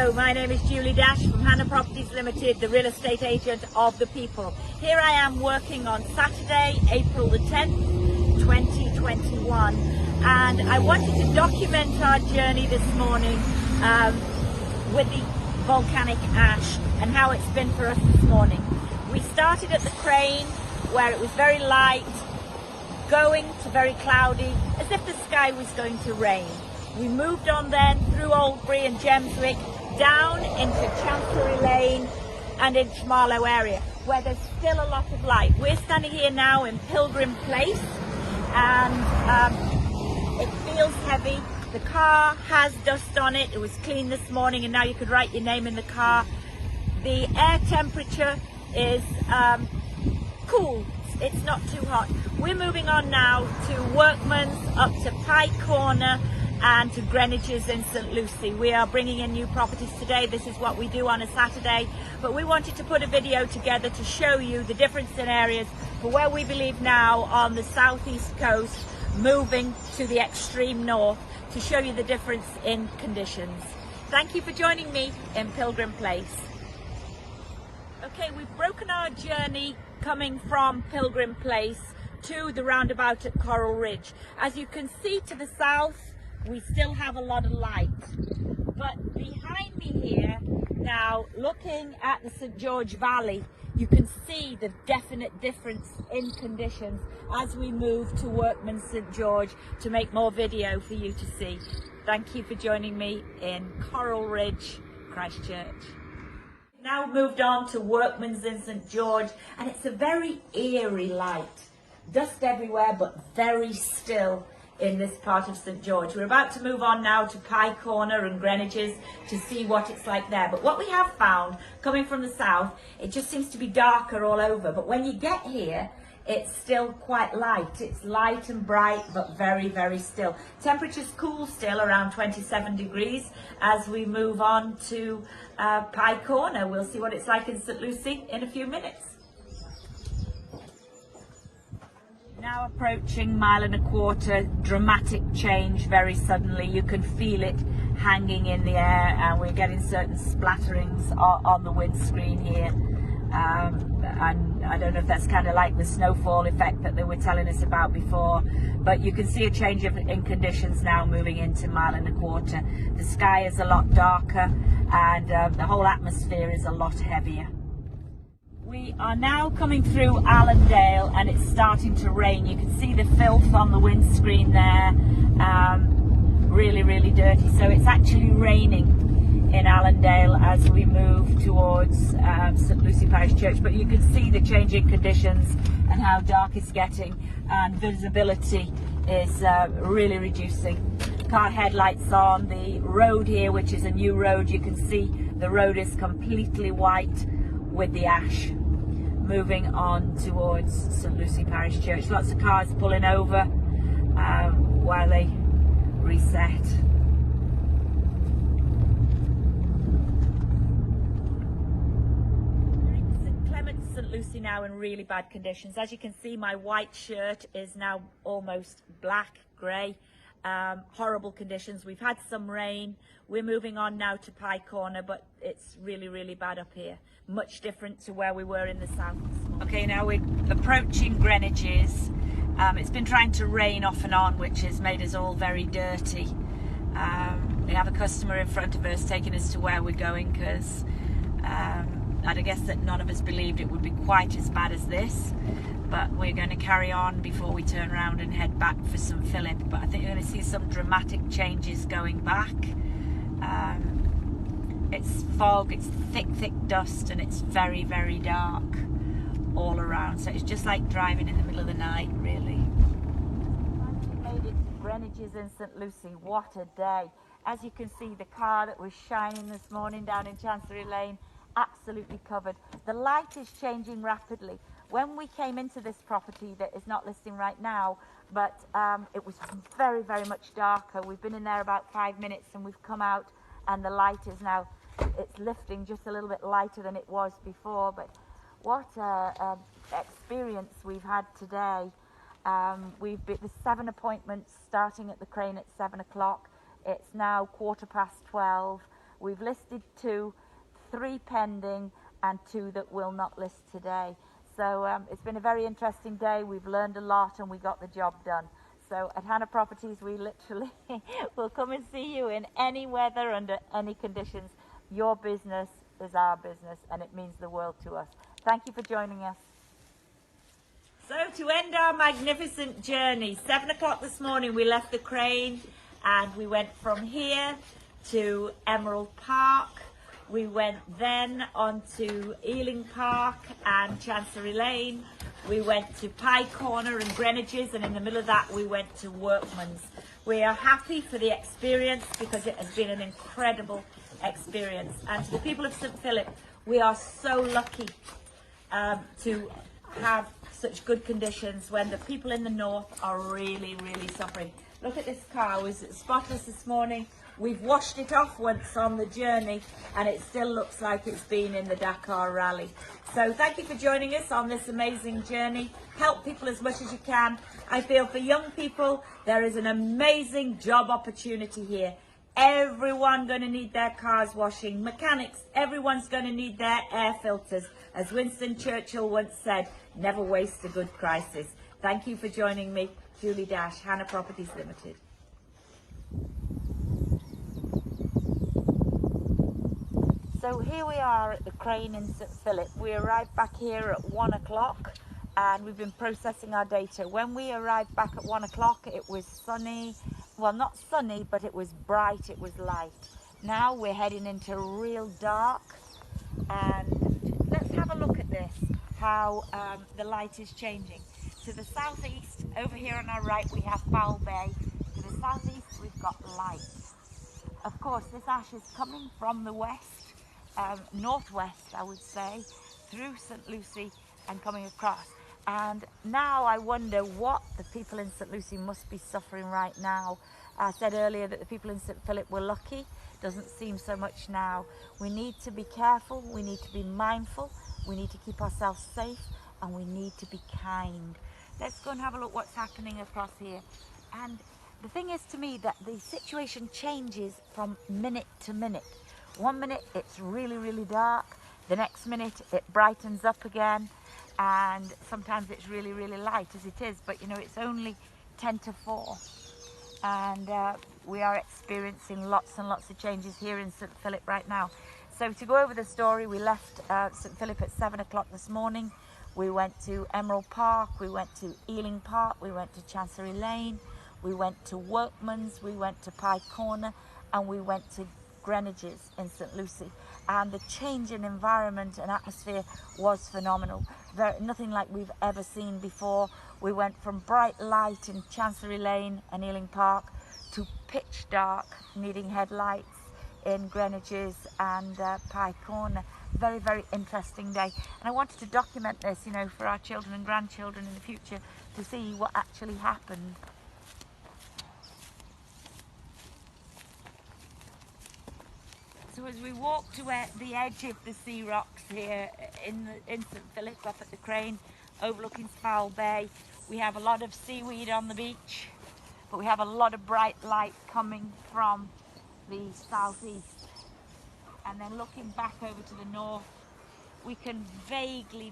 Hello, my name is Julie Dash from Hannah Properties Limited, the real estate agent of the people. Here I am working on Saturday, April the 10th, 2021, and I wanted to document our journey this morning with the volcanic ash and how it's been for us this morning. We started at the crane where it was very light, going to very cloudy, as if the sky was going to rain. We moved on then through Oldbury and Gemswick, down into Chancery Lane and into Marlow area, where there's still a lot of light. We're standing here now in Pilgrim Place, and it feels heavy. The car has dust on it. It was clean this morning, and now you could write your name in the car. The air temperature is cool. It's not too hot. We're moving on now to Workman's, up to Pye Corner, and to Greenwich's in St Lucie. We are bringing in new properties today. This is what we do on a Saturday, but we wanted to put a video together to show you the difference in areas for where we believe now on the southeast coast, moving to the extreme north, to show you the difference in conditions. Thank you for joining me in Pilgrim Place. Okay, we've broken our journey coming from Pilgrim Place to the roundabout at Coral Ridge. As you can see to the south, we still have a lot of light, but behind me here now, looking at the St George Valley, you can see the definite difference in conditions as we move to Workman's St George to make more video for you to see. Thank you for joining me in Coral Ridge, Christchurch. Now moved on to Workman's in St George, and it's a very eerie light. Dust everywhere, but very still in this part of St George. We're about to move on now to Pye Corner and Greenwich's to see what it's like there. But what we have found, coming from the south, it just seems to be darker all over. But when you get here, it's still quite light. It's light and bright, but very, very still. Temperature's cool still, around 27 degrees. As we move on to Pye Corner, we'll see what it's like in St Lucie in a few minutes. Now approaching 1.25 miles, dramatic change very suddenly. You can feel it hanging in the air, and we're getting certain splatterings on the windscreen here. And I don't know if that's kind of like the snowfall effect that they were telling us about before, but you can see a change in conditions now moving into 1.25 miles. The sky is a lot darker, and the whole atmosphere is a lot heavier. We are now coming through Allendale, and it's starting to rain. You can see the filth on the windscreen there, really, really dirty. So it's actually raining in Allendale as we move towards St Lucie Parish Church. But you can see the changing conditions and how dark it's getting, and visibility is really reducing. Car headlights on the road here, which is a new road. You can see the road is completely white with the ash. Moving on towards St Lucie Parish Church. Lots of cars pulling over while they reset. St Clement's, St Lucie now in really bad conditions. As you can see, my white shirt is now almost black, grey. Horrible conditions. We've had some rain. We're moving on now to Pye Corner, but it's really, really bad up here. Much different to where we were in the south. Okay, now we're approaching Greenwich's. It's been trying to rain off and on, which has made us all very dirty. We have a customer in front of us taking us to where we're going, because I'd guess that none of us believed it would be quite as bad as this. But we're going to carry on before we turn around and head back for some fill-up. But I think you're going to see some dramatic changes going back. It's fog, it's thick, thick dust, and it's very, very dark all around. So it's just like driving in the middle of the night, really. We made it to Greenwich's in St Lucie. What a day. As you can see, the car that was shining this morning down in Chancery Lane, absolutely covered. The light is changing rapidly. When we came into this property that is not listing right now, but it was very, very much darker. We've been in there about 5 minutes, and we've come out, and the light is now, it's lifting just a little bit lighter than it was before. But what a experience we've had today. We've been the 7 appointments starting at the crane at 7 o'clock. It's now 12:15. We've listed 2, 3 pending, and 2 that will not list today. So it's been a very interesting day. We've learned a lot and we got the job done. So at Hannah Properties, we literally will come and see you in any weather, under any conditions. Your business is our business, and it means the world to us. Thank you for joining us. So to end our magnificent journey, 7 o'clock this morning we left the crane and we went from here to Emerald Park. We went then on to Ealing Park and Chancery Lane. We went to Pie Corner and Greenwich's, and in the middle of that we went to Workman's. We are happy for the experience because it has been an incredible experience. And to the people of St Philip, we are so lucky to have such good conditions when the people in the north are really, really suffering. Look at this car. It was spotless this morning. We've washed it off once on the journey and it still looks like it's been in the Dakar Rally. So thank you for joining us on this amazing journey. Help people as much as you can. I feel for young people, there is an amazing job opportunity here. Everyone going to need their cars washing. Mechanics, everyone's going to need their air filters. As Winston Churchill once said, never waste a good crisis. Thank you for joining me, Julie Dash, Hannah Properties Limited. So here we are at the crane in St Philip. We arrived back here at 1 o'clock and we've been processing our data. When we arrived back at 1 o'clock, it was sunny. Well, not sunny, but it was bright, it was light. Now we're heading into real dark, and let's have a look at this, how the light is changing. To the southeast, over here on our right, we have Foul Bay. To the southeast, we've got light. Of course, this ash is coming from the west, northwest, I would say, through St Lucy and coming across. And now I wonder what the people in St Lucy must be suffering right now. I said earlier that the people in St Philip were lucky. Doesn't seem so much now. We need to be careful, we need to be mindful, we need to keep ourselves safe, and we need to be kind. Let's go and have a look what's happening across here. And the thing is to me that the situation changes from minute to minute. 1 minute it's really, really dark. The next minute it brightens up again. And sometimes it's really, really light as it is. But you know, it's only 10 to 4. And we are experiencing lots and lots of changes here in St Philip right now. So to go over the story, we left St Philip at 7 o'clock this morning. We went to Emerald Park, we went to Ealing Park, we went to Chancery Lane, we went to Workman's, we went to Pie Corner, and we went to Greenwich's in St Lucy. And the change in environment and atmosphere was phenomenal. Nothing like we've ever seen before. We went from bright light in Chancery Lane and Ealing Park to pitch dark, needing headlights in Greenwich's and Pie Corner. Very, very interesting day. And I wanted to document this, you know, for our children and grandchildren in the future to see what actually happened. So as we walk to the edge of the sea rocks here in St Philip, up at the crane, overlooking Foul Bay, we have a lot of seaweed on the beach, but we have a lot of bright light coming from the southeast. And then looking back over to the north, we can vaguely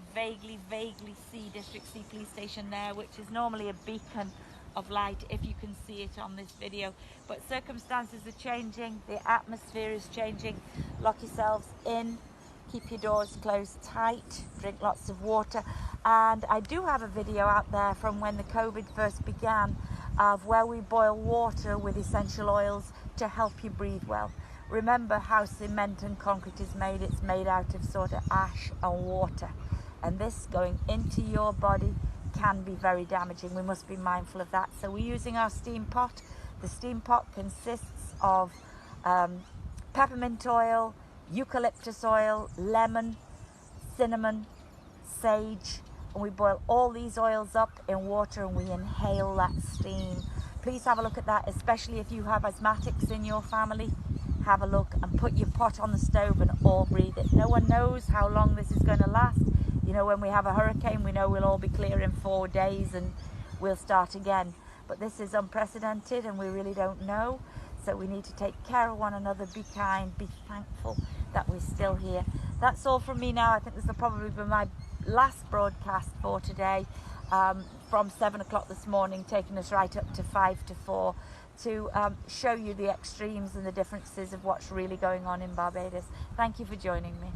see District C Police Station there, which is normally a beacon of light if you can see it on this video. But circumstances are changing, the atmosphere is changing. Lock yourselves in, keep your doors closed tight, drink lots of water. And I do have a video out there from when the COVID first began of where we boil water with essential oils to help you breathe well. Remember how cement and concrete is made. It's made out of sort of ash and water, and this going into your body can be very damaging. We must be mindful of that. So we're using our steam pot. The steam pot consists of peppermint oil, eucalyptus oil, lemon, cinnamon, sage, and we boil all these oils up in water and we inhale that steam. Please have a look at that, especially if you have asthmatics in your family. Have a look and put your pot on the stove and all breathe it. No one knows how long this is going to last. You know, when we have a hurricane, we know we'll all be clear in 4 days and we'll start again. But this is unprecedented and we really don't know. So we need to take care of one another, be kind, be thankful that we're still here. That's all from me now. I think this will probably be my last broadcast for today, from 7 o'clock this morning, taking us right up to 5 to 4, to show you the extremes and the differences of what's really going on in Barbados. Thank you for joining me.